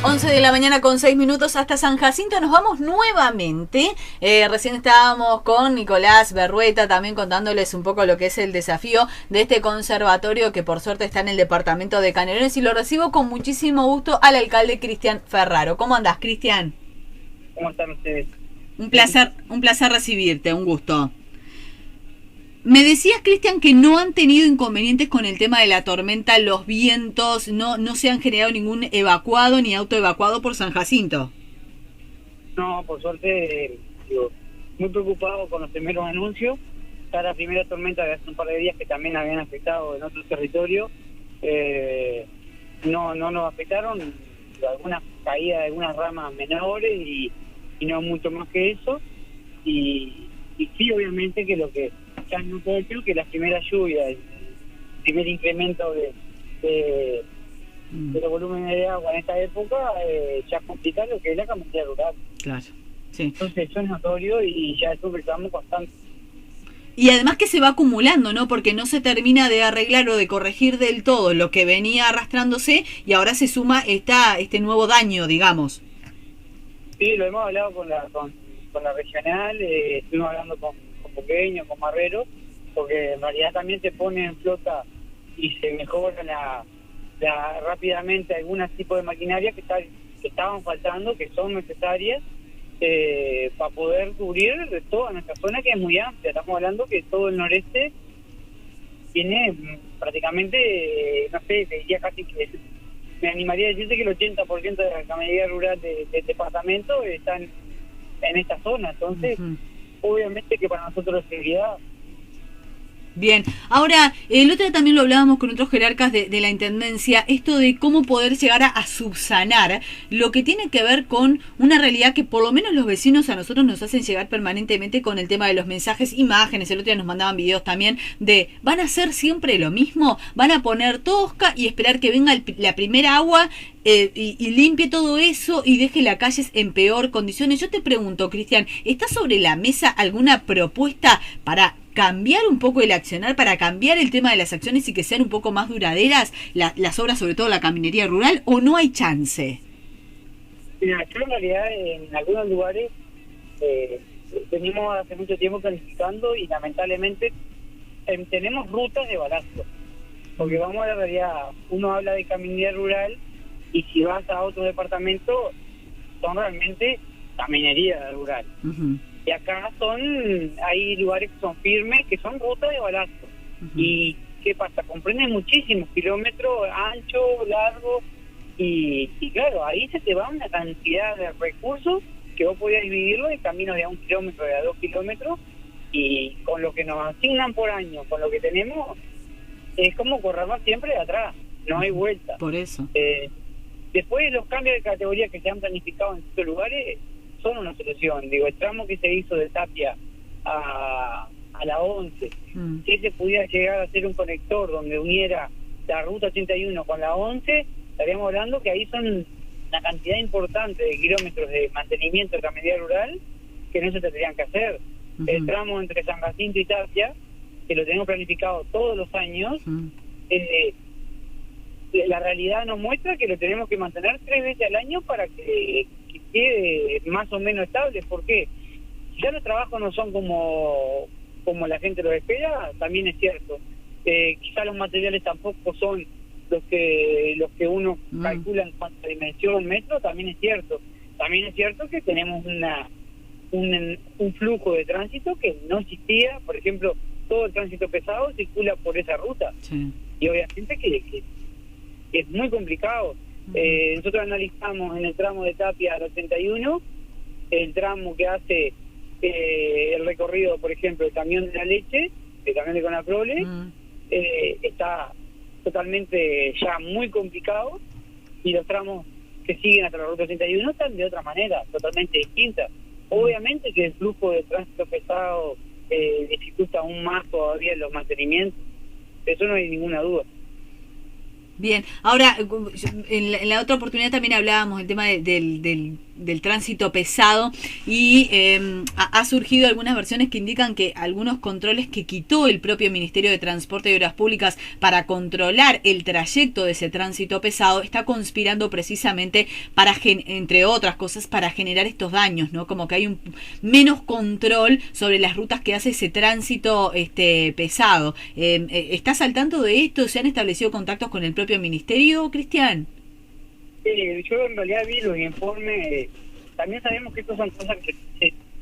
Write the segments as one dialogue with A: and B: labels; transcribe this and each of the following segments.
A: 11 de la mañana con 6 minutos hasta San Jacinto. Nos vamos nuevamente. Recién estábamos con Nicolás Berrueta también contándoles un poco lo que es el desafío de este conservatorio que por suerte está en el departamento de Canelones, y lo recibo con muchísimo gusto al alcalde Cristian Ferraro. ¿Cómo andás, Cristian?
B: ¿Cómo están ustedes?
A: Un placer recibirte, un gusto. Me decías, Cristian, que no han tenido inconvenientes con el tema de la tormenta, los vientos, no se han generado ningún evacuado ni autoevacuado por San Jacinto.
B: No, por suerte, muy preocupado con los primeros anuncios. Está la primera tormenta de hace un par de días que también habían afectado en otro territorio. No nos afectaron, algunas caídas de algunas ramas menores y no mucho más que eso. Y sí, obviamente que lo que ya no puedo decir que las primeras lluvias, el primer incremento de los volúmenes de agua en esta época ya complica lo que es la caminera rural.
A: Claro, sí.
B: Entonces eso es notorio y ya eso estamos constante.
A: Y además que se va acumulando, ¿no? Porque no se termina de arreglar o de corregir del todo lo que venía arrastrándose y ahora se suma este nuevo daño, digamos.
B: Sí, lo hemos hablado con la regional, estuvimos hablando con Puqueño, con Marrero, porque en realidad también se pone en flota y se mejora rápidamente algunos tipos de maquinaria que estaban faltando, que son necesarias para poder cubrir toda nuestra zona, que es muy amplia. Estamos hablando que todo el noreste tiene prácticamente, no sé, te diría casi que me animaría a decirte que el 80% de la caminera rural del departamento están en esta zona. Entonces, obviamente que para nosotros es prioridad.
A: Bien, ahora, el otro día también lo hablábamos con otros jerarcas de la Intendencia, esto de cómo poder llegar a subsanar lo que tiene que ver con una realidad que por lo menos los vecinos a nosotros nos hacen llegar permanentemente con el tema de los mensajes, imágenes. El otro día nos mandaban videos también de, van a hacer siempre lo mismo, van a poner tosca y esperar que venga la primera agua y limpie todo eso y deje las calles en peor condiciones. Yo te pregunto, Cristian, ¿está sobre la mesa alguna propuesta para cambiar un poco el accionar, para cambiar el tema de las acciones y que sean un poco más duraderas las obras, sobre todo la caminería rural, o no hay chance?
B: Mira, yo en realidad en algunos lugares venimos hace mucho tiempo planificando y lamentablemente tenemos rutas de balazo, porque vamos a la realidad, uno habla de caminería rural y si vas a otro departamento son realmente caminería rural. Y acá hay lugares que son firmes, que son rutas de balazo. ¿Y qué pasa? Comprenden muchísimos kilómetros, ancho, largo, y claro, ahí se te va una cantidad de recursos que vos podías dividirlo en caminos de 1 kilómetro, de 2 kilómetros, y con lo que nos asignan por año, con lo que tenemos, es como correr más siempre de atrás, no hay vuelta.
A: Por eso.
B: Después los cambios de categoría que se han planificado en estos lugares son una solución. Digo, el tramo que se hizo de Tapia a la 11, si ese pudiera llegar a ser un conector donde uniera la ruta 81 con la 11, estaríamos hablando que ahí son una cantidad importante de kilómetros de mantenimiento de caminera rural que no se tendrían que hacer. El tramo entre San Jacinto y Tapia, que lo tenemos planificado todos los años, la realidad nos muestra que lo tenemos que mantener 3 veces al año para que quede más o menos estable. ¿Por qué? Si ya los trabajos no son como la gente los espera, también es cierto. Quizá los materiales tampoco son los que uno calcula en cuanto a dimensión, metro, también es cierto. También es cierto que tenemos un flujo de tránsito que no existía. Por ejemplo, todo el tránsito pesado circula por esa ruta. Sí. Y obviamente que es muy complicado. Nosotros analizamos en el tramo de Tapia al 81, el tramo que hace el recorrido, por ejemplo, el camión de la leche, el camión de Conaprole, está totalmente ya muy complicado, y los tramos que siguen hasta la ruta 81 están de otra manera, totalmente distinta. Obviamente que el flujo de tránsito pesado dificulta aún más todavía los mantenimientos, eso no hay ninguna duda.
A: Bien, ahora en la otra oportunidad también hablábamos del tema del tránsito pesado y ha surgido algunas versiones que indican que algunos controles que quitó el propio Ministerio de Transporte y Obras Públicas para controlar el trayecto de ese tránsito pesado está conspirando precisamente para, entre otras cosas, para generar estos daños, ¿no? Como que hay un menos control sobre las rutas que hace ese tránsito pesado. ¿Estás al tanto de esto? ¿Se han establecido contactos con el propio ministerio, Cristian?
B: Yo en realidad vi los informes. También sabemos que estas son cosas que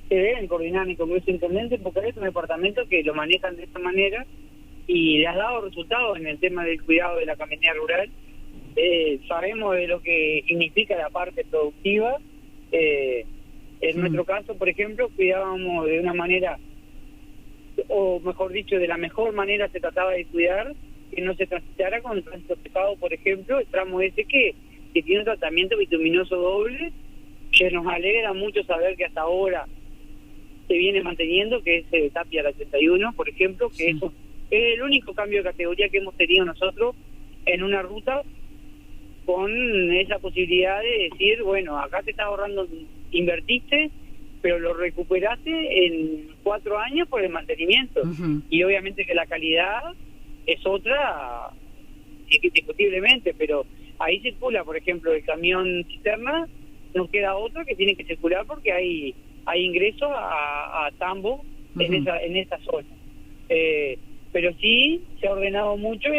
B: se deben coordinar en el Congreso Intendente, porque es un departamento que lo manejan de esta manera y le ha dado resultados en el tema del cuidado de la caminera rural. Sabemos de lo que significa la parte productiva. En nuestro caso, por ejemplo, cuidábamos de una manera, o mejor dicho, de la mejor manera se trataba de cuidar que no se transitara con el tránsito pesado, por ejemplo, el tramo ese que tiene un tratamiento bituminoso doble, que nos alegra mucho saber que hasta ahora se viene manteniendo, que es Tapia la 81, por ejemplo, que eso es el único cambio de categoría que hemos tenido nosotros en una ruta, con esa posibilidad de decir, bueno, acá te estás ahorrando, invertiste, pero lo recuperaste en 4 años por el mantenimiento. Y obviamente que la calidad es otra, indiscutiblemente, pero ahí circula, por ejemplo, el camión cisterna, nos queda otro que tiene que circular porque hay ingresos a tambo en esa zona. Pero sí se ha ordenado mucho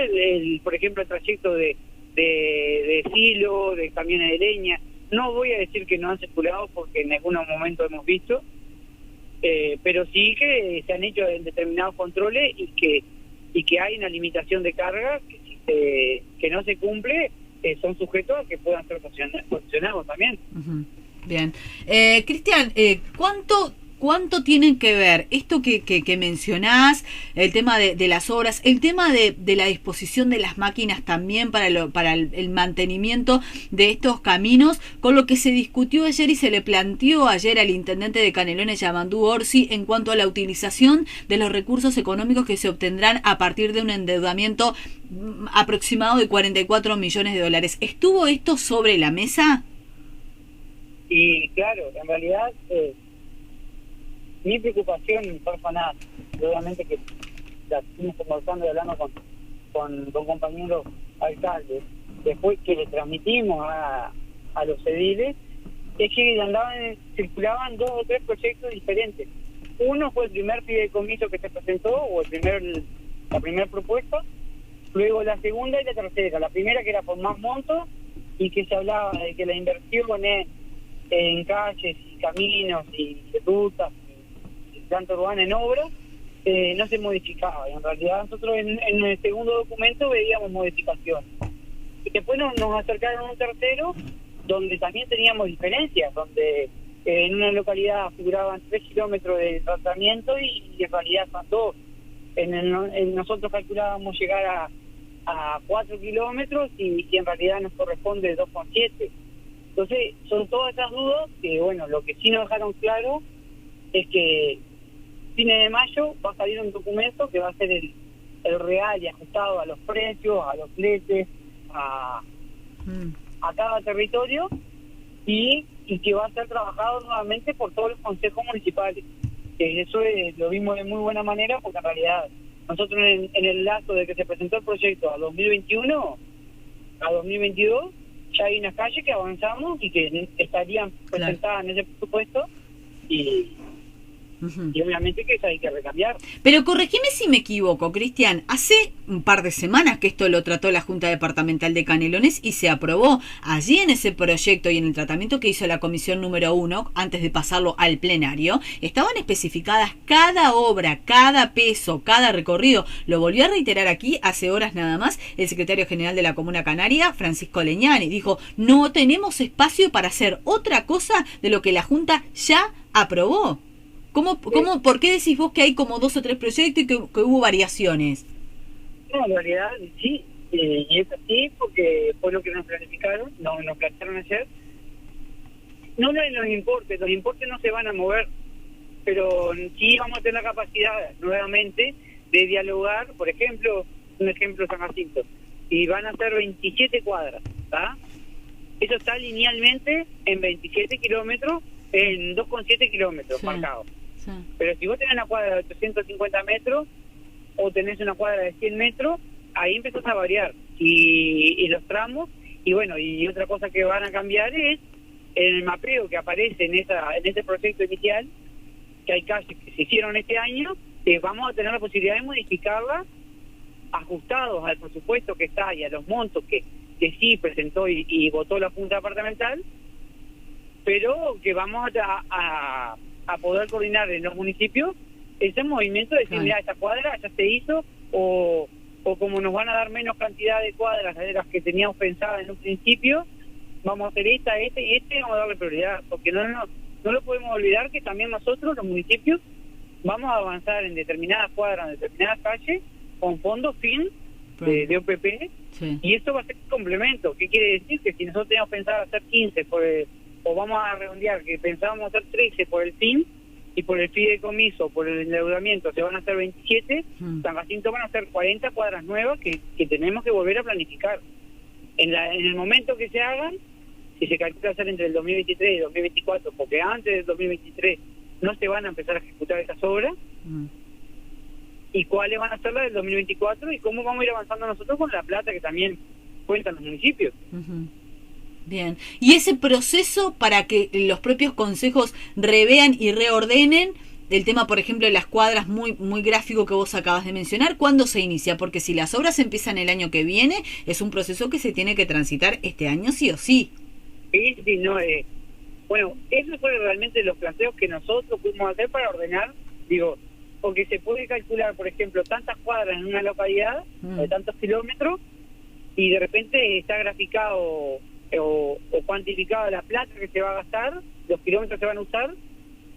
B: por ejemplo, el trayecto de silo, de camiones de leña. No voy a decir que no han circulado porque en algunos momentos hemos visto, pero sí que se han hecho determinados controles y que hay una limitación de carga que no se cumple, son sujetos a que puedan ser sancionados también.
A: Bien. Cristian, ¿cuánto tienen que ver esto que mencionás, el tema de las obras, el tema de la disposición de las máquinas también para el mantenimiento de estos caminos, con lo que se discutió ayer y se le planteó ayer al intendente de Canelones, Yamandú Orsi, en cuanto a la utilización de los recursos económicos que se obtendrán a partir de un endeudamiento aproximado de 44 millones de dólares? ¿Estuvo esto sobre la mesa?
B: Y claro, en realidad mi preocupación personal, obviamente que la estuvimos conversando y hablando con compañeros alcaldes, después que le transmitimos a los ediles, es que circulaban 2 o 3 proyectos diferentes. Uno fue el primer fideicomiso que se presentó, o la primera propuesta, luego la segunda y la tercera. La primera que era por más montos y que se hablaba de que la inversión en calles y caminos y rutas y planta urbana en obras no se modificaba, y en realidad nosotros en el segundo documento veíamos modificaciones. Y después nos acercaron un tercero donde también teníamos diferencias, donde en una localidad figuraban 3 kilómetros de tratamiento y en realidad son 2. Nosotros calculábamos llegar a 4 kilómetros y en realidad nos corresponde 2,7. Entonces, son todas esas dudas que, bueno, lo que sí nos dejaron claro es que fines de mayo va a salir un documento que va a ser el real y ajustado a los precios, a los fletes, a cada territorio y que va a ser trabajado nuevamente por todos los consejos municipales. Eso lo vimos de muy buena manera porque en realidad nosotros en el lazo de que se presentó el proyecto a 2021, a 2022, ya hay unas calles que avanzamos y que estarían presentadas en ese presupuesto y obviamente que eso hay que recambiar.
A: Pero corregime si me equivoco, Cristian, hace un par de semanas que esto lo trató la Junta Departamental de Canelones y se aprobó. Allí en ese proyecto y en el tratamiento que hizo la Comisión número 1, antes de pasarlo al plenario, estaban especificadas cada obra, cada peso, cada recorrido. Lo volvió a reiterar aquí hace horas nada más el secretario general de la Comuna Canaria, Francisco Leñani. Dijo, no tenemos espacio para hacer otra cosa de lo que la Junta ya aprobó. ¿Por qué decís vos que hay como 2 o 3 proyectos y que hubo variaciones?
B: No, en realidad sí, y es así porque fue lo que nos planificaron, nos plantearon ayer. No los importes no se van a mover, pero sí vamos a tener la capacidad nuevamente de dialogar. Por ejemplo, un ejemplo San Jacinto. y van a ser 27 cuadras, ¿está? Eso está linealmente en 27 kilómetros, en 2,7 kilómetros marcados.
A: Sí.
B: Pero si vos tenés una cuadra de 850 metros o tenés una cuadra de 100 metros, ahí empezás a variar. Y los tramos, y bueno, y otra cosa que van a cambiar es el mapeo que aparece en ese proyecto inicial, que hay calles que se hicieron este año, vamos a tener la posibilidad de modificarla ajustados al presupuesto que está y a los montos que sí presentó y votó la Junta Departamental, pero que vamos a poder coordinar en los municipios ese movimiento de decir, mira, esta cuadra ya se hizo, o como nos van a dar menos cantidad de cuadras de las que teníamos pensadas en un principio, vamos a hacer esta y vamos a darle prioridad, porque no lo podemos olvidar que también nosotros, los municipios, vamos a avanzar en determinadas cuadras, en determinadas calles, con fondos fin de OPP, sí. Y esto va a ser un complemento. ¿Qué quiere decir? Que si nosotros teníamos pensado hacer 15 o vamos a redondear que pensábamos hacer 13 por el fin y por el fideicomiso, por el endeudamiento se van a hacer 27, San Jacinto van a hacer 40 cuadras nuevas que tenemos que volver a planificar. En el momento que se hagan, si se calcula hacer entre el 2023 y el 2024, porque antes del 2023 no se van a empezar a ejecutar esas obras, y cuáles van a ser las del 2024 y cómo vamos a ir avanzando nosotros con la plata que también cuentan los municipios.
A: Bien, y ese proceso para que los propios consejos revean y reordenen el tema, por ejemplo, de las cuadras, muy gráfico que vos acabas de mencionar, ¿cuándo se inicia? Porque si las obras empiezan el año que viene, es un proceso que se tiene que transitar este año sí o sí.
B: Sí, no, bueno, esos fueron realmente los planteos que nosotros pudimos hacer para ordenar, digo, porque se puede calcular, por ejemplo, tantas cuadras en una localidad, de tantos kilómetros, y de repente está graficado o cuantificado la plata que se va a gastar, los kilómetros que se van a usar,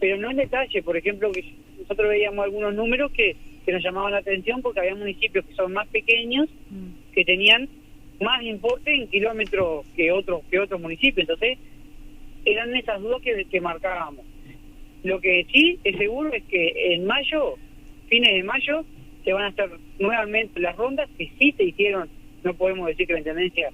B: pero no en detalle. Por ejemplo, que nosotros veíamos algunos números que nos llamaban la atención porque había municipios que son más pequeños, que tenían más importe en kilómetros que otros municipios. Entonces, eran esas dudas que marcábamos. Lo que sí es seguro es que en mayo, fines de mayo, se van a hacer nuevamente las rondas que sí se hicieron. No podemos decir que la Intendencia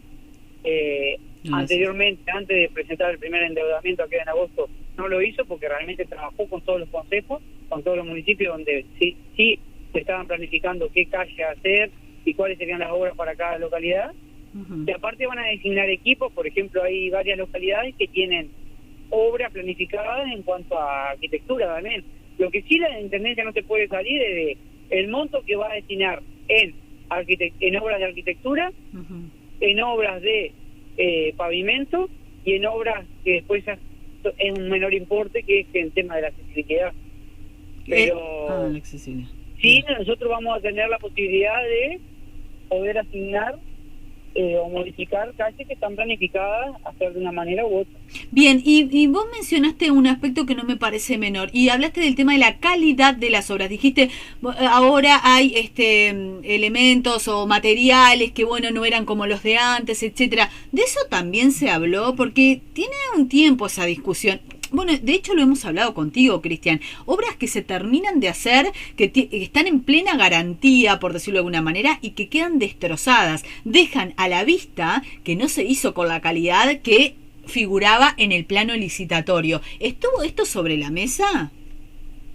B: anteriormente, antes de presentar el primer endeudamiento que era en agosto, no lo hizo porque realmente trabajó con todos los consejos, con todos los municipios donde sí se estaban planificando qué calle hacer y cuáles serían las obras para cada localidad. Y aparte van a designar equipos. Por ejemplo, hay varias localidades que tienen obras planificadas en cuanto a arquitectura también. Lo que sí la Intendencia no se puede salir es de el monto que va a destinar en obras de arquitectura, en obras de pavimento y en obras que después es un menor importe, que es el tema de la accesibilidad. Pero
A: la accesibilidad.
B: Sí, nosotros vamos a tener la posibilidad de poder asignar o modificar calles que están planificadas hacer de una manera u otra.
A: Bien, y vos mencionaste un aspecto que no me parece menor, y hablaste del tema de la calidad de las obras. Dijiste, ahora hay elementos o materiales que, bueno, no eran como los de antes, etcétera. De eso también se habló, porque tiene un tiempo esa discusión. Bueno, de hecho lo hemos hablado contigo, Cristian. Obras que se terminan de hacer, que están en plena garantía, por decirlo de alguna manera, y que quedan destrozadas. Dejan a la vista que no se hizo con la calidad que figuraba en el plano licitatorio. ¿Estuvo esto sobre la mesa?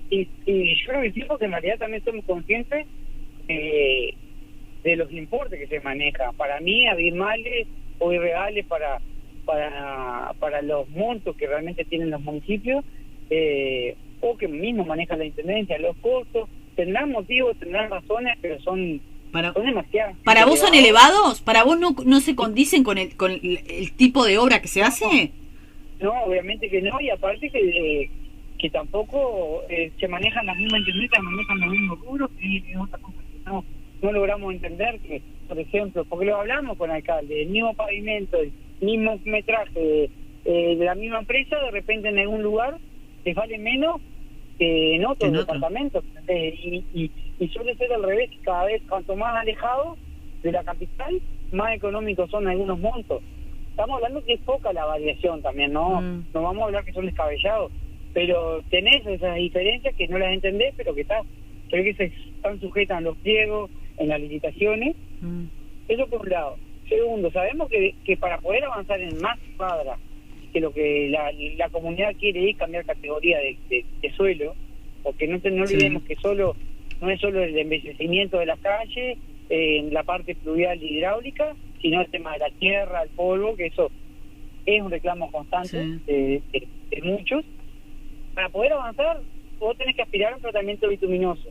B: Y yo creo que sí, porque en realidad también somos conscientes de los importes que se manejan. Para mí, abismales o irreales para los montos que realmente tienen los municipios, o que mismo maneja la Intendencia, los costos, tendrán motivos, tendrán razones, pero son demasiados.
A: ¿Para vos son elevados? ¿Para vos no se condicen con el tipo de obra que se hace?
B: No, obviamente que no, y aparte que tampoco se manejan las mismas intendencias, manejan los mismos rubros, y otras cosas que no logramos entender, que, por ejemplo, porque lo hablamos con el alcalde, el mismo pavimento, el mismo metraje de la misma empresa, de repente en algún lugar les vale menos que en otros departamentos, y suele ser al revés. Cada vez, cuanto más alejado de la capital, más económicos son algunos montos. Estamos hablando que es poca la variación también, no vamos a hablar que son descabellados, pero tenés esas diferencias que no las entendés, pero que se están sujetas en los pliegos, en las licitaciones, Eso por un lado. Segundo, sabemos que para poder avanzar en más cuadras, que lo que la comunidad quiere es cambiar categoría de suelo, porque no olvidemos que no es solo el embellecimiento de las calles, en la parte fluvial y hidráulica, sino el tema de la tierra, el polvo, que eso es un reclamo constante de muchos. Para poder avanzar, vos tenés que aspirar a un tratamiento bituminoso.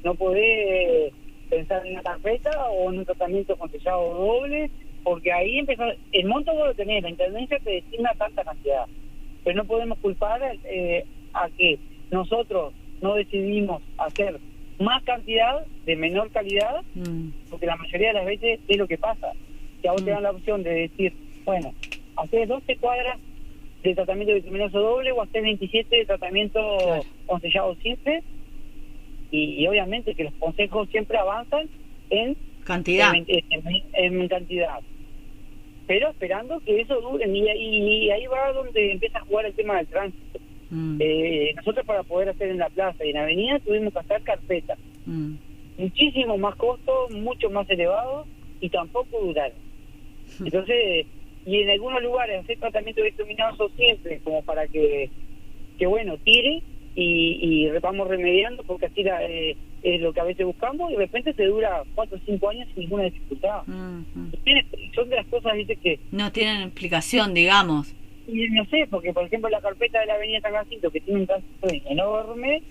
B: No podés pensar en una carpeta o en un tratamiento con sellado doble, porque ahí empezás, el monto vos lo tenés, la intendencia te destina tanta cantidad, pero no podemos culpar a que nosotros no decidimos hacer más cantidad de menor calidad, porque la mayoría de las veces es lo que pasa, que a vos te dan la opción de decir, bueno, haces 12 cuadras de tratamiento bituminoso doble o haces 27 de tratamiento con sellado simple, y obviamente que los consejos siempre avanzan en
A: cantidad,
B: en cantidad, pero esperando que eso dure, y ahí va donde empieza a jugar el tema del tránsito. Nosotros para poder hacer en la plaza y en la avenida tuvimos que hacer carpetas, muchísimo más costo, mucho más elevado, y tampoco duraron. Entonces, y en algunos lugares hacer tratamiento bituminoso siempre como para que bueno, tire y vamos remediando, porque así es lo que a veces buscamos, y de repente te dura 4 o 5 años sin ninguna dificultad. Son de las cosas, dice, que
A: no tienen explicación, digamos.
B: Y no sé, porque por ejemplo la carpeta de la avenida San Jacinto, que tiene un tránsito enorme,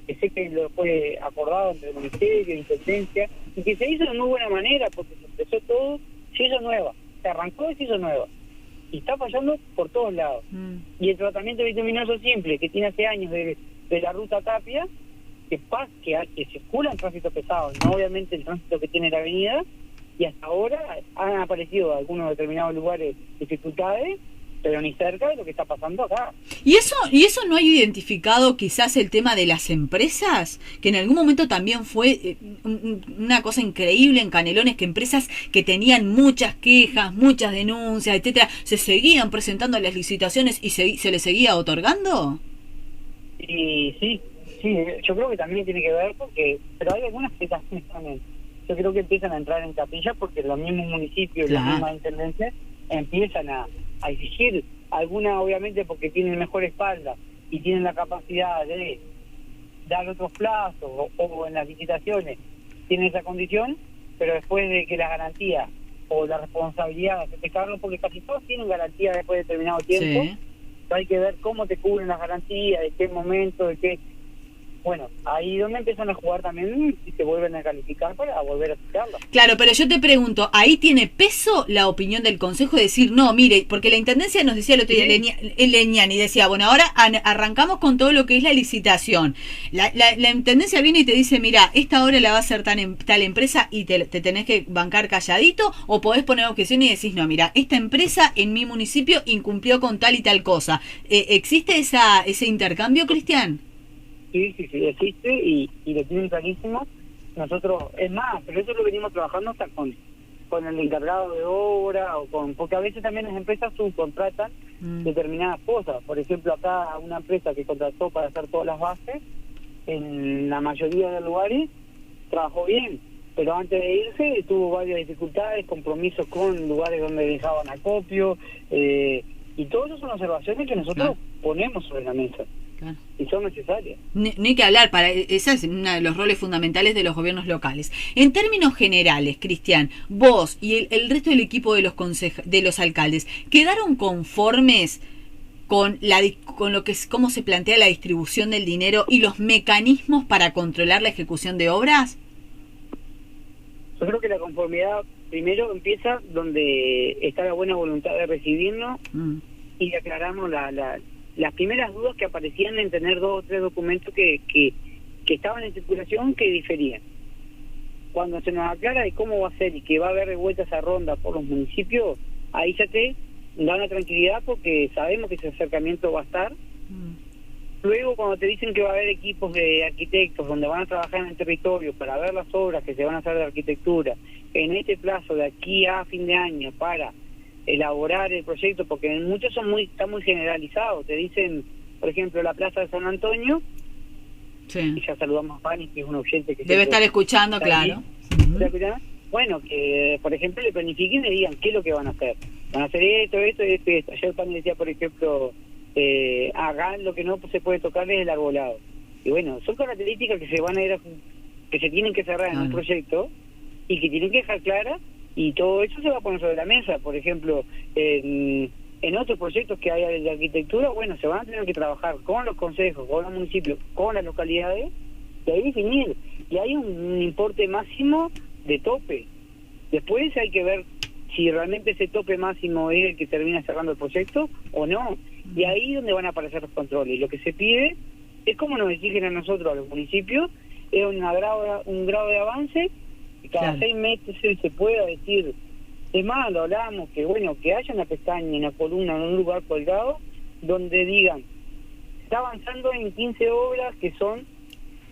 B: que sé que lo fue acordado entre el Ministerio, Intendencia, y que se hizo de muy buena manera, porque se empezó todo, se hizo nueva, se arrancó y se hizo nueva, y está fallando por todos lados. Y el tratamiento bituminoso simple, que tiene hace años de la ruta Tapia, que circula en tránsito pesado, no obviamente el tránsito que tiene la avenida, y hasta ahora han aparecido en algunos determinados lugares dificultades, pero ni cerca de lo que está pasando acá.
A: ¿Y eso no ha identificado quizás el tema de las empresas? Que en algún momento también fue una cosa increíble en Canelones, que empresas que tenían muchas quejas, muchas denuncias, etcétera, se seguían presentando a las licitaciones y se les seguía otorgando.
B: Y sí, yo creo que también tiene que ver, pero hay algunas situaciones también. Yo creo que empiezan a entrar en capilla porque los mismos municipios, las mismas intendencias empiezan a exigir alguna, obviamente porque tienen mejor espalda y tienen la capacidad de dar otros plazos o en las licitaciones tienen esa condición, pero después de que la garantía o la responsabilidad se te carga, porque casi todos tienen garantía después de determinado tiempo, hay que ver cómo te cubren las garantías, de qué momento, de qué. Bueno, ahí donde empiezan a jugar también y se vuelven a calificar para volver a citarla.
A: Claro, pero yo te pregunto, ¿ahí tiene peso la opinión del Consejo de decir, no, mire, porque la Intendencia nos decía el otro día, Leñani decía, bueno, ahora arrancamos con todo lo que es la licitación. La Intendencia viene y te dice, mira, esta hora la va a hacer tal empresa y te tenés que bancar calladito, o podés poner objeción y decís, no, mira, esta empresa en mi municipio incumplió con tal y tal cosa. ¿Existe ese intercambio, Cristian?
B: Sí, existe y lo tienen clarísimo. Nosotros, es más, pero eso lo venimos trabajando hasta con el encargado de obra, porque a veces también las empresas subcontratan determinadas cosas. Por ejemplo, acá una empresa que contrató para hacer todas las bases, en la mayoría de los lugares trabajó bien, pero antes de irse tuvo varias dificultades, compromisos con lugares donde dejaban acopio, y todas esas son observaciones que nosotros ponemos sobre la mesa. Claro. Y son necesarias.
A: Ni que hablar, ese es uno de los roles fundamentales de los gobiernos locales. En términos generales, Cristian, vos y el resto del equipo de los alcaldes, ¿quedaron conformes con lo que es cómo se plantea la distribución del dinero y los mecanismos para controlar la ejecución de obras?
B: Yo creo que la conformidad primero empieza donde está la buena voluntad de recibirnos y aclaramos las primeras dudas que aparecían en tener 2 o 3 documentos que estaban en circulación que diferían. Cuando se nos aclara de cómo va a ser y que va a haber revuelta esa ronda por los municipios, ahí ya te da una tranquilidad porque sabemos que ese acercamiento va a estar. Luego, cuando te dicen que va a haber equipos de arquitectos donde van a trabajar en el territorio para ver las obras que se van a hacer de arquitectura en este plazo de aquí a fin de año para elaborar el proyecto, porque muchos están muy generalizados. Te dicen, por ejemplo, la Plaza de San Antonio, y ya saludamos a Fanny, que es un oyente que
A: debe estar escuchando, claro.
B: bueno, que por ejemplo le planifiquen y le digan qué es lo que van a hacer. Van a hacer esto, esto, esto y esto. Ayer el panel decía, por ejemplo, hagan lo que no se puede tocar es el arbolado. Y bueno, son características que se van a ir que se tienen que cerrar en un proyecto y que tienen que dejar claras, y todo eso se va a poner sobre la mesa. Por ejemplo, en otros proyectos que hay de arquitectura, bueno, se van a tener que trabajar con los consejos, con los municipios, con las localidades, y ahí definir. Y hay un importe máximo de tope. Después hay que ver si realmente ese tope máximo es el que termina cerrando el proyecto o no. Y ahí es donde van a aparecer los controles. Lo que se pide es como nos exigen a nosotros, a los municipios, es un grado de avance, y cada 6 meses se pueda decir. Es más, lo hablábamos, que bueno, que haya una pestaña, una columna, en un lugar colgado, donde digan, está avanzando en 15 obras que son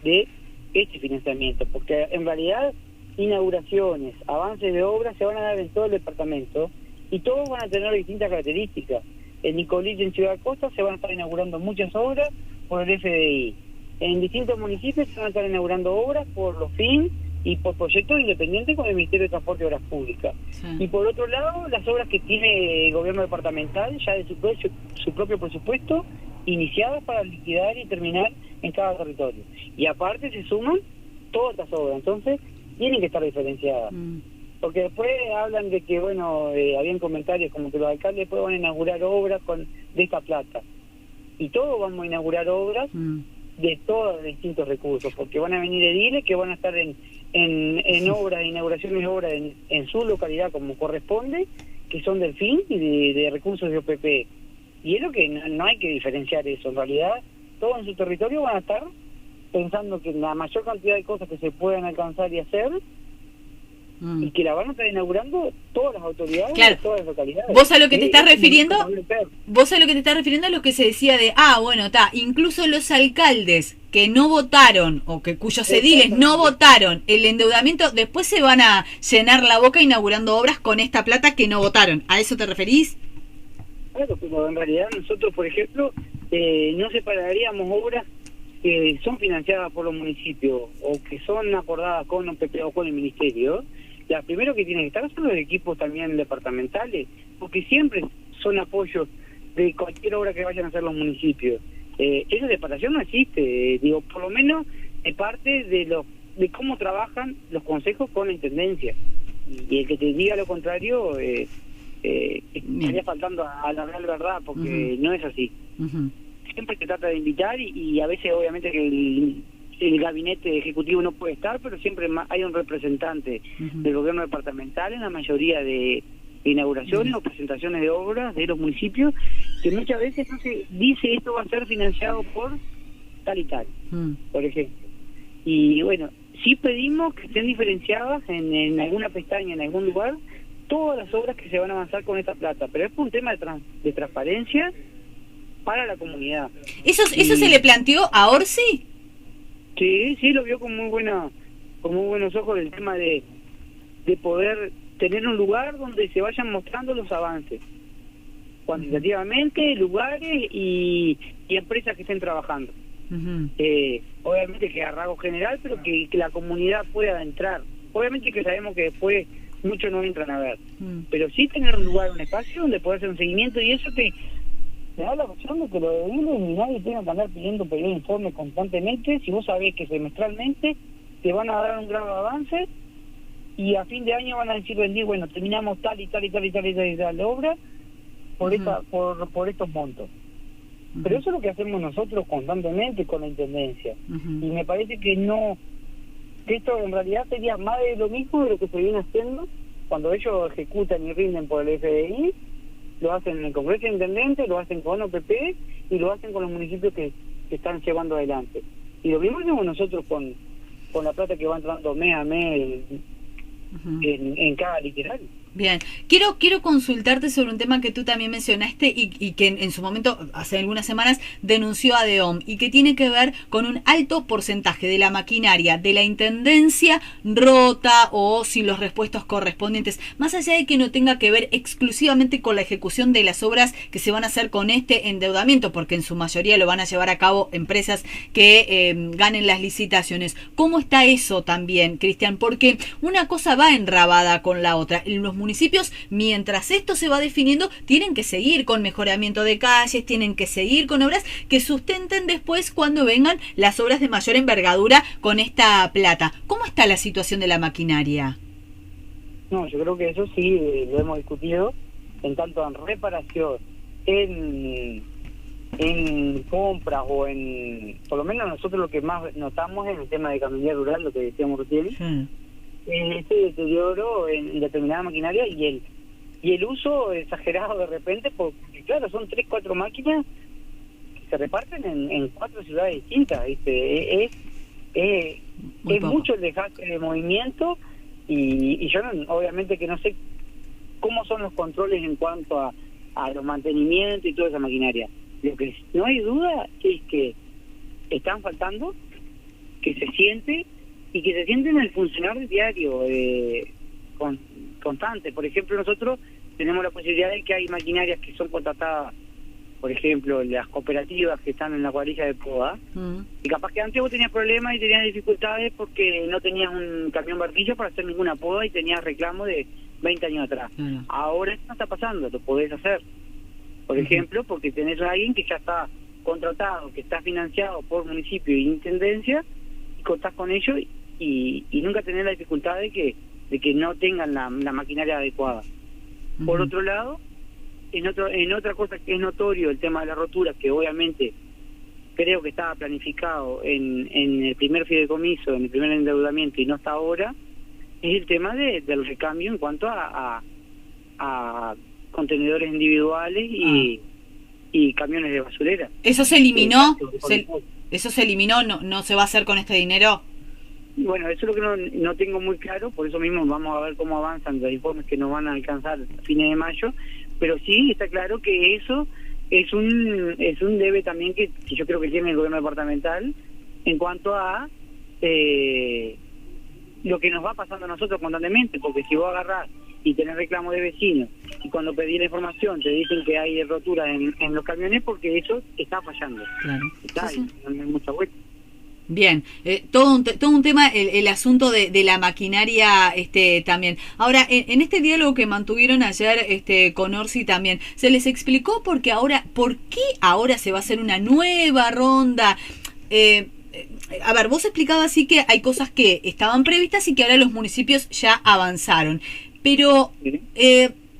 B: de este financiamiento, porque en realidad inauguraciones, avances de obras se van a dar en todo el departamento, y todos van a tener distintas características. En Nicolilla, en Ciudad Costa, se van a estar inaugurando muchas obras por el FDI. En distintos municipios se van a estar inaugurando obras por los FIN y por proyectos independientes con el Ministerio de Transporte y Obras Públicas. Sí. Y por otro lado, las obras que tiene el gobierno departamental, ya de su propio presupuesto, iniciadas para liquidar y terminar en cada territorio. Y aparte se suman todas las obras, entonces tienen que estar diferenciadas. Porque después hablan de que, bueno, habían comentarios como que los alcaldes después van a inaugurar obras de esta plata. Y todos vamos a inaugurar obras de todos los distintos recursos, porque van a venir ediles que van a estar en obras, inauguraciones de obras en su localidad como corresponde, que son del FIN y de recursos de OPP. Y es lo que no hay que diferenciar eso. En realidad, todos en su territorio van a estar pensando que la mayor cantidad de cosas que se puedan alcanzar y hacer, y que la van a estar inaugurando todas las autoridades,
A: claro,
B: de todas las localidades.
A: ¿Vos a lo que te estás refiriendo? ¿Vos a lo que te estás refiriendo a lo que se decía de, bueno, incluso los alcaldes que no votaron, o que cuyos ediles no votaron el endeudamiento, después se van a llenar la boca inaugurando obras con esta plata que no votaron? ¿A eso te referís?
B: Claro, pero en realidad nosotros, por ejemplo, no separaríamos obras que son financiadas por los municipios o que son acordadas con OPP o con el ministerio. Las primeros que tienen que estar son los equipos también departamentales, porque siempre son apoyos de cualquier obra que vayan a hacer los municipios. Esa separación no existe, digo, por lo menos de parte de cómo trabajan los consejos con la intendencia. Y el que te diga lo contrario estaría faltando a la real verdad, porque no es así. Siempre se trata de invitar y a veces obviamente que el gabinete ejecutivo no puede estar, pero siempre hay un representante del gobierno departamental en la mayoría de inauguraciones o presentaciones de obras de los municipios, que muchas veces no se dice esto va a ser financiado por tal y tal, por ejemplo. Y bueno, sí pedimos que estén diferenciadas en alguna pestaña, en algún lugar, todas las obras que se van a avanzar con esta plata, pero es por un tema de transparencia para la comunidad. ¿Eso
A: se le planteó a Orsi?
B: Sí, lo vio con muy buenos ojos el tema de poder tener un lugar donde se vayan mostrando los avances cuantitativamente, lugares y empresas que estén trabajando. Obviamente que a rasgo general, pero que la comunidad pueda entrar. Obviamente que sabemos que después muchos no entran a ver, pero sí tener un lugar, un espacio donde poder hacer un seguimiento, y eso te da la opción de que lo de y nadie tenga que andar pidiendo informes constantemente. Si vos sabés que semestralmente te van a dar un grado de avance y a fin de año van a decir, bueno, terminamos tal y tal y tal y tal y tal, y tal obra por por estos montos. Pero eso es lo que hacemos nosotros constantemente con la intendencia. Y me parece que que esto en realidad sería más de lo mismo de lo que se viene haciendo cuando ellos ejecutan y rinden por el FDI. Lo hacen en el Congreso de Intendentes, lo hacen con OPP y lo hacen con los municipios que están llevando adelante. Y lo mismo hacemos nosotros con la plata que va entrando mes a mes en cada literal.
A: Bien, quiero consultarte sobre un tema que tú también mencionaste y que en su momento, hace algunas semanas, denunció ADEOM y que tiene que ver con un alto porcentaje de la maquinaria de la Intendencia rota o sin los repuestos correspondientes, más allá de que no tenga que ver exclusivamente con la ejecución de las obras que se van a hacer con este endeudamiento, porque en su mayoría lo van a llevar a cabo empresas que ganen las licitaciones. ¿Cómo está eso también, Cristian? Porque una cosa va enrabada con la otra. Los municipios, mientras esto se va definiendo, tienen que seguir con mejoramiento de calles, tienen que seguir con obras que sustenten después cuando vengan las obras de mayor envergadura con esta plata. ¿Cómo está la situación de la maquinaria?
B: No, yo creo que eso sí lo hemos discutido en tanto en reparación, en compras o en, por lo menos nosotros lo que más notamos en el tema de caminera rural, lo que decíamos recién, este deterioro en determinada maquinaria y el uso exagerado de repente, porque claro, son 3-4 máquinas que se reparten en 4 ciudades distintas, ¿viste? Es mucho el desgaste de movimiento y yo obviamente que no sé cómo son los controles en cuanto a los mantenimientos y toda esa maquinaria. Lo que no hay duda es que están faltando, que se siente y que se siente en el funcionar diario constante. Por ejemplo, nosotros tenemos la posibilidad de que hay maquinarias que son contratadas, por ejemplo, las cooperativas que están en la cuadrilla de poda, y capaz que antes vos tenías problemas y tenías dificultades porque no tenías un camión barquillo para hacer ninguna poda y tenías reclamo de 20 años atrás. Ahora esto no está pasando, lo podés hacer. Por ejemplo, porque tenés a alguien que ya está contratado, que está financiado por municipio y intendencia, y contás con ellos y nunca tenés la dificultad de que no tengan la maquinaria adecuada. Por otro lado, en otra cosa que es notorio el tema de la rotura, que obviamente creo que estaba planificado en el primer fideicomiso, en el primer endeudamiento y no está ahora, es el tema del recambio en cuanto a contenedores individuales y camiones de basurera.
A: ¿Eso se eliminó? ¿Eso se eliminó? ¿No se va a hacer con este dinero?
B: Bueno, eso es lo que no tengo muy claro, por eso mismo vamos a ver cómo avanzan los informes que nos van a alcanzar a fines de mayo, pero sí está claro que eso es un debe también que yo creo que tiene el gobierno departamental en cuanto a lo que nos va pasando a nosotros constantemente, porque si vos agarrás y tenés reclamo de vecinos y cuando pedís la información te dicen que hay roturas en los camiones, porque eso está fallando. Claro. Está, sí. No hay mucha vuelta.
A: Bien, todo un tema el asunto de la maquinaria también. Ahora, en este diálogo que mantuvieron ayer con Orsi también, ¿se les explicó por qué ahora se va a hacer una nueva ronda? A ver, vos explicabas así que hay cosas que estaban previstas y que ahora los municipios ya avanzaron, pero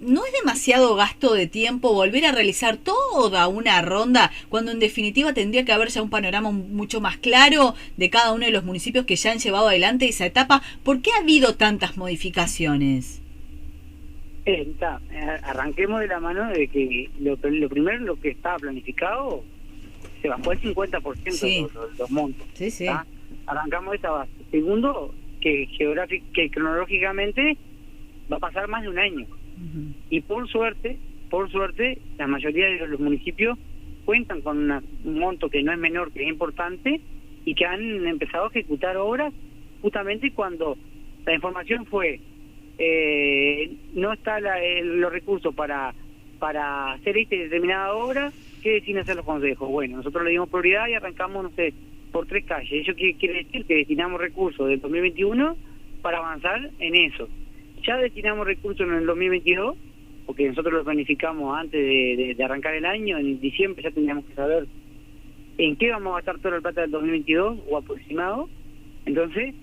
A: ¿no es demasiado gasto de tiempo volver a realizar toda una ronda cuando en definitiva tendría que haber ya un panorama mucho más claro de cada uno de los municipios que ya han llevado adelante esa etapa? ¿Por qué ha habido tantas modificaciones?
B: Arranquemos de la mano de que lo primero, lo que estaba planificado, se bajó el 50% los montos. Sí. Arrancamos de esa base. Segundo, que cronológicamente va a pasar más de un año. Y por suerte, la mayoría de los municipios cuentan con un monto que no es menor, que es importante, y que han empezado a ejecutar obras justamente cuando la información fue no está los recursos para hacer esta determinada obra, ¿qué deciden hacer los consejos? Bueno, nosotros le dimos prioridad y arrancamos, no sé, por 3 calles. Eso quiere decir que destinamos recursos del 2021 para avanzar en eso. Ya destinamos recursos en el 2022, porque nosotros lo planificamos antes de arrancar el año. En diciembre ya tendríamos que saber en qué vamos a gastar toda la plata del 2022 o aproximado. Entonces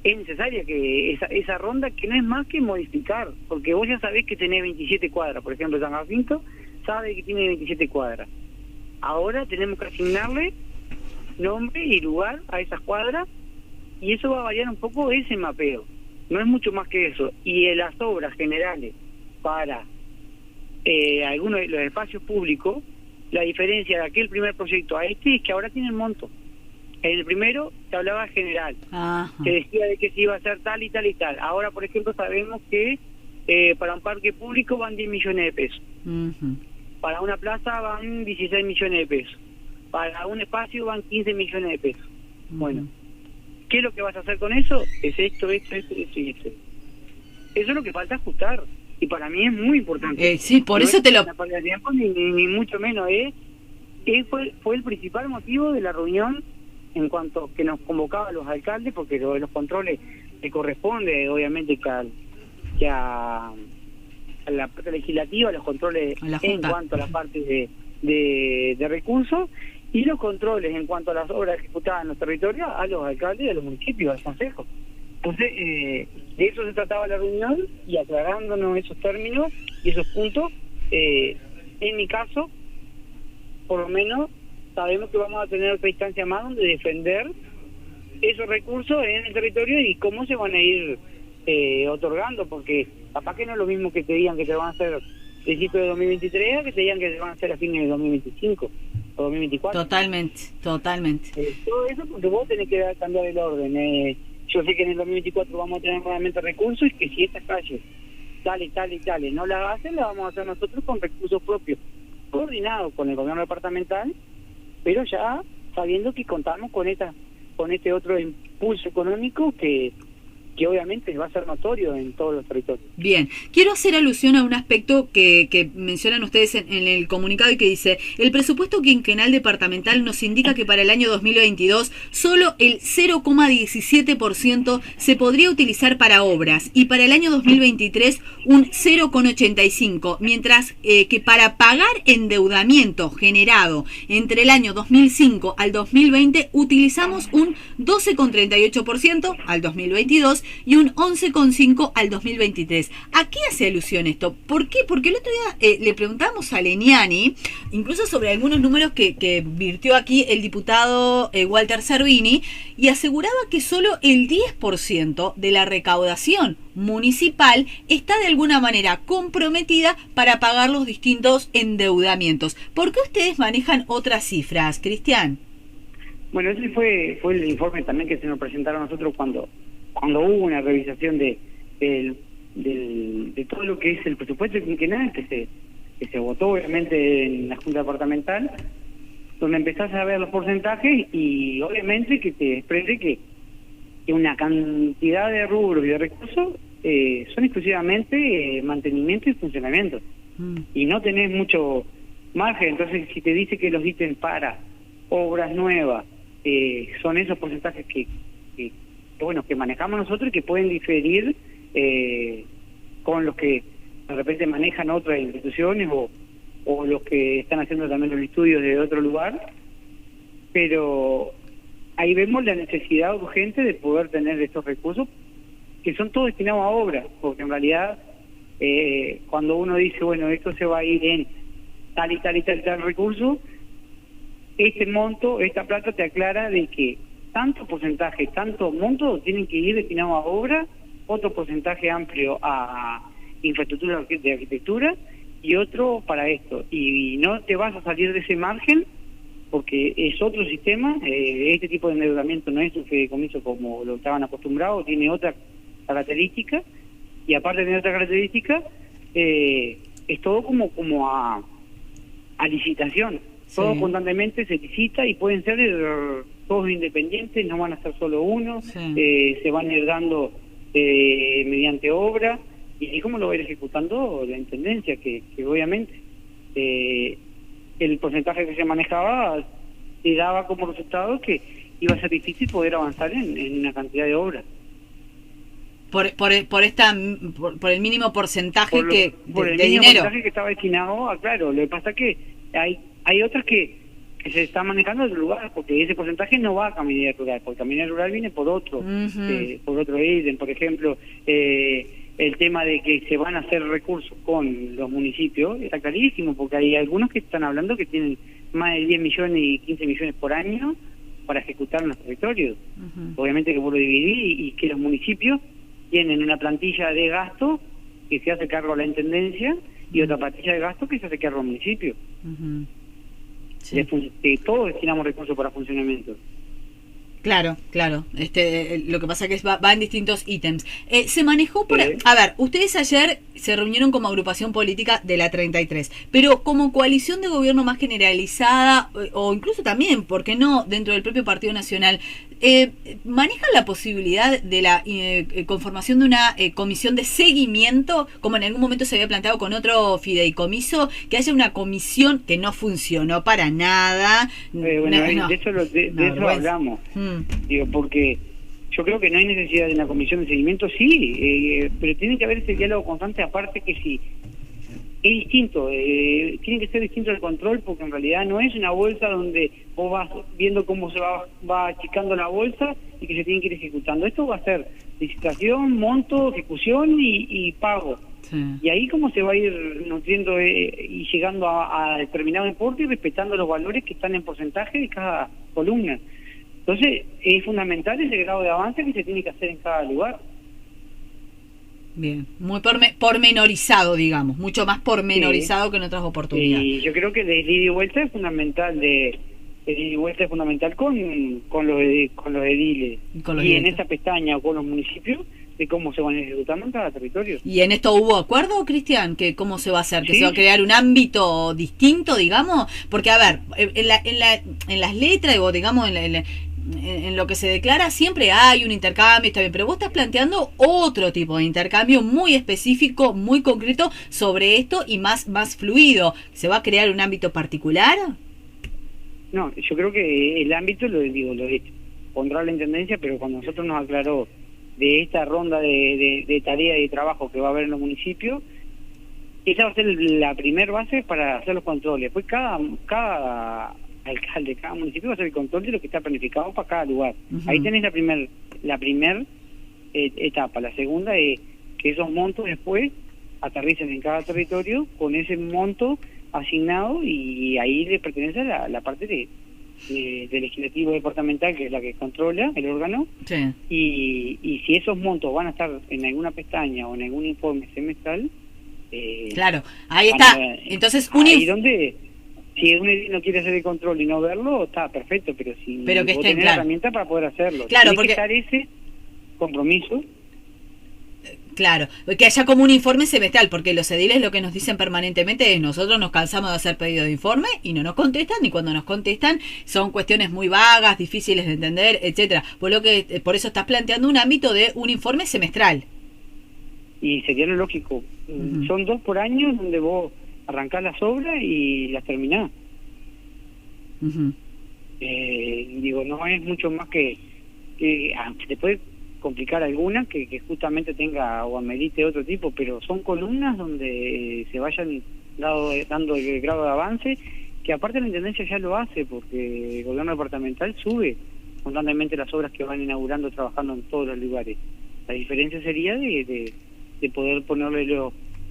B: es necesaria que esa ronda, que no es más que modificar, porque vos ya sabés que tenés 27 cuadras. Por ejemplo, San Jacinto sabe que tiene 27 cuadras. Ahora tenemos que asignarle nombre y lugar a esas cuadras, y eso va a variar un poco ese mapeo. No es mucho más que eso. Y en las obras generales para algunos de los espacios públicos, la diferencia de aquel primer proyecto a este es que ahora tienen monto. En el primero se hablaba general, se decía de que se iba a hacer tal y tal y tal. Ahora, por ejemplo, sabemos que para un parque público van 10 millones de pesos.
A: Ujú.
B: Para una plaza van 16 millones de pesos. Para un espacio van 15 millones de pesos. Bueno, ¿qué es lo que vas a hacer con eso? Es esto y esto. Eso es lo que falta ajustar. Y para mí es muy importante.
A: Sí, por
B: No
A: eso
B: es
A: te lo...
B: una pérdida de tiempo, ni mucho menos. Fue el principal motivo de la reunión en cuanto que nos convocaba a los alcaldes, porque lo de los controles le corresponde, obviamente, que a la parte legislativa, los controles en cuanto a la parte de recursos, y los controles en cuanto a las obras ejecutadas en los territorios a los alcaldes y a los municipios, al consejo. Entonces, de eso se trataba la reunión, y aclarándonos esos términos y esos puntos, en mi caso, por lo menos, sabemos que vamos a tener otra instancia más donde defender esos recursos en el territorio y cómo se van a ir otorgando, porque capaz que no es lo mismo que te digan que te van a hacer a principios de 2023 que te digan que te van a hacer a fines de 2025 o 2024.
A: Totalmente.
B: Todo eso porque vos tenés que cambiar el orden. Yo sé que en el 2024 vamos a tener nuevamente recursos, y que si estas calles tal no las hacen, las vamos a hacer nosotros con recursos propios, coordinados con el gobierno departamental, pero ya sabiendo que contamos con este otro impulso económico que obviamente va a ser notorio en todos los territorios.
A: Bien, quiero hacer alusión a un aspecto que mencionan ustedes en el comunicado, y que dice: el presupuesto quinquenal departamental nos indica que para el año 2022 solo el 0,17% se podría utilizar para obras, y para el año 2023 un 0,85%, mientras que para pagar endeudamiento generado entre el año 2005 al 2020 utilizamos un 12,38% al 2022 y un 11,5% al 2023. ¿A qué hace alusión esto? ¿Por qué? Porque el otro día le preguntamos a Leniani, incluso sobre algunos números que virtió aquí el diputado Walter Cervini, y aseguraba que solo el 10% de la recaudación municipal está de alguna manera comprometida para pagar los distintos endeudamientos. ¿Por qué ustedes manejan otras cifras, Cristian?
B: Bueno, ese fue el informe también que se nos presentaron a nosotros cuando hubo una revisación de todo lo que es el presupuesto quinquenal que se votó obviamente en la Junta Departamental, donde empezás a ver los porcentajes y obviamente que te desprende que una cantidad de rubros y de recursos son exclusivamente mantenimiento y funcionamiento, y no tenés mucho margen. Entonces, si te dice que los ítems para obras nuevas son esos porcentajes que manejamos nosotros y que pueden diferir con los que de repente manejan otras instituciones o los que están haciendo también los estudios de otro lugar, pero ahí vemos la necesidad urgente de poder tener estos recursos que son todos destinados a obras, porque en realidad cuando uno dice, bueno, esto se va a ir en tal y tal recurso, este monto, esta plata te aclara de que tanto porcentaje, tanto monto tienen que ir destinados a obra, otro porcentaje amplio a infraestructura de arquitectura y otro para esto. Y no te vas a salir de ese margen porque es otro sistema. Este tipo de endeudamiento no es un fideicomiso como lo estaban acostumbrados, tiene otra característica, y aparte de tener otra característica, es todo como a licitación. Sí. Todo constantemente se licita y pueden ser todos independientes, no van a ser solo uno, sí. Se van a ir dando mediante obra, y cómo lo va a ir ejecutando la intendencia, que obviamente el porcentaje que se manejaba te daba como resultado que iba a ser difícil poder avanzar en una cantidad de obras.
A: Por el mínimo porcentaje
B: de
A: dinero.
B: Porcentaje que estaba destinado a, claro, lo que pasa que hay otras que se están manejando en otro lugar, porque ese porcentaje no va a caminera rural, porque caminera rural viene por otro, por otro ítem. Por ejemplo, el tema de que se van a hacer recursos con los municipios está clarísimo, porque hay algunos que están hablando que tienen más de 10 millones y 15 millones por año para ejecutar en los territorios. Obviamente que vos lo dividís y que los municipios tienen una plantilla de gasto que se hace cargo a la intendencia y otra plantilla de gasto que se hace cargo al municipio.
A: Sí.
B: Todos destinamos recursos para funcionamiento.
A: Claro, claro. Lo que pasa que va en distintos ítems. Se manejó por... A ver, ustedes ayer se reunieron como agrupación política de la 33, pero como coalición de gobierno más generalizada, o incluso también, ¿por qué no?, dentro del propio Partido Nacional, ¿manejan la posibilidad de la conformación de una comisión de seguimiento, como en algún momento se había planteado con otro fideicomiso, que haya una comisión que no funcionó para nada?
B: De eso hablamos. Digo, porque yo creo que no hay necesidad de una comisión de seguimiento, sí, pero tiene que haber ese diálogo constante, aparte que sí. Es distinto, tiene que ser distinto el control, porque en realidad no es una bolsa donde vos vas viendo cómo se va achicando la bolsa y que se tiene que ir ejecutando. Esto va a ser licitación, monto, ejecución y pago. Sí. Y ahí cómo se va a ir nutriendo y llegando a determinado importe y respetando los valores que están en porcentaje de cada columna. Entonces es fundamental ese grado de avance que se tiene que hacer en cada lugar.
A: Bien, muy pormenorizado, digamos, mucho más pormenorizado, sí, que en otras oportunidades.
B: Y yo creo que el ida y vuelta es fundamental, con los ediles y en esa pestaña o con los municipios de cómo se van ejecutando en cada territorio.
A: ¿Y en esto hubo acuerdo, Cristian? ¿Que cómo se va a hacer? ¿Que se va a crear un ámbito distinto, digamos? Porque, a ver, en las letras, o digamos, en lo que se declara siempre hay un intercambio, está bien, pero vos estás planteando otro tipo de intercambio muy específico, muy concreto sobre esto y más fluido. ¿Se va a crear un ámbito particular?
B: No, yo creo que el ámbito lo pondrá la Intendencia, pero cuando nosotros nos aclaró de esta ronda de tarea y de trabajo que va a haber en los municipios, esa va a ser la primer base para hacer los controles. Después cada alcalde, cada municipio va a hacer el control de lo que está planificado para cada lugar. Ahí tenés la primer etapa. La segunda es que esos montos después aterricen en cada territorio con ese monto asignado, y ahí le pertenece a la parte del legislativo departamental, que es la que controla el órgano. Sí. Y si esos montos van a estar en alguna pestaña o en algún informe semestral,
A: claro, ahí está. Entonces,
B: ahí donde si un edil no quiere hacer el control y no verlo, está perfecto, pero que vos tenés la herramienta para poder hacerlo.
A: Claro,
B: tiene
A: porque
B: que estar ese compromiso.
A: Claro, que haya como un informe semestral, porque los ediles lo que nos dicen permanentemente es: nosotros nos cansamos de hacer pedido de informe y no nos contestan, y cuando nos contestan son cuestiones muy vagas, difíciles de entender, etcétera. Por eso estás planteando un ámbito de un informe semestral.
B: Y sería lo lógico. Son 2 por año donde vos arrancás las obras y las terminás. Digo, no es mucho más que te puede complicar alguna que justamente tenga o amerite otro tipo, pero son columnas donde se vayan dando el grado de avance, que aparte la Intendencia ya lo hace, porque el gobierno departamental sube constantemente las obras que van inaugurando, trabajando en todos los lugares. La diferencia sería de poder ponerle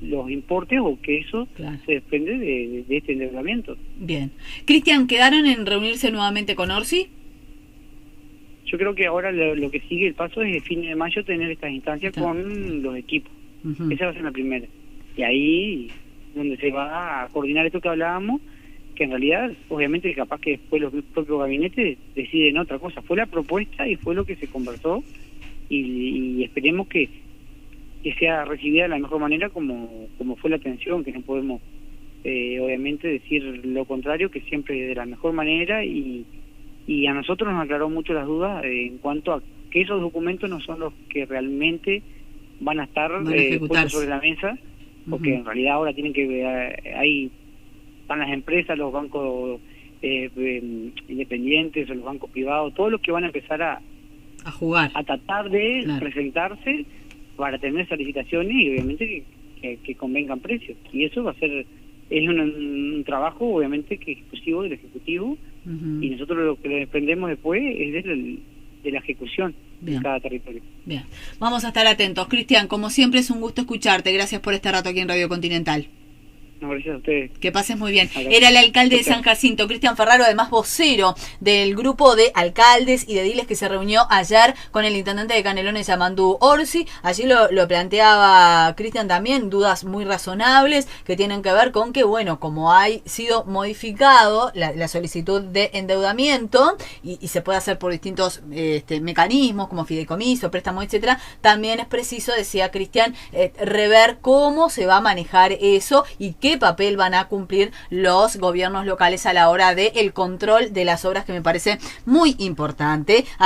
B: los importes, o que eso se desprende de este endeudamiento.
A: Bien. Cristian, ¿quedaron en reunirse nuevamente con Orsi?
B: Yo creo que ahora lo que sigue el paso es el fin de mayo tener estas instancias con los equipos. Esa va a ser la primera. Y ahí donde se va a coordinar esto que hablábamos, que en realidad, obviamente, capaz que después los propios gabinetes deciden otra cosa. Fue la propuesta y fue lo que se conversó, y esperemos que sea recibida de la mejor manera como fue la atención, que no podemos obviamente decir lo contrario, que siempre de la mejor manera, y a nosotros nos aclaró mucho las dudas en cuanto a que esos documentos no son los que realmente van a estar puestos sobre la mesa, porque en realidad ahora tienen que ahí están las empresas, los bancos independientes o los bancos privados, todos los que van a empezar a
A: jugar,
B: a tratar de presentarse para tener esas licitaciones, y obviamente que convengan precios. Y eso va a ser un trabajo obviamente que es exclusivo del Ejecutivo, y nosotros lo que le desprendemos después es de la ejecución de cada territorio.
A: Bien, vamos a estar atentos. Cristian, como siempre es un gusto escucharte. Gracias por este rato aquí en Radio Continental.
B: No, gracias a ustedes.
A: Que pases muy bien.
B: Acá.
A: Era el alcalde de San Jacinto, Cristian Ferraro, además vocero del grupo de alcaldes y de ediles que se reunió ayer con el intendente de Canelones, Yamandú Orsi. Allí lo planteaba Cristian también, dudas muy razonables que tienen que ver con que, bueno, como ha sido modificado la solicitud de endeudamiento y se puede hacer por distintos mecanismos como fideicomiso, préstamo, etcétera, también es preciso, decía Cristian, rever cómo se va a manejar eso y qué papel van a cumplir los gobiernos locales a la hora del control de las obras, que me parece muy importante.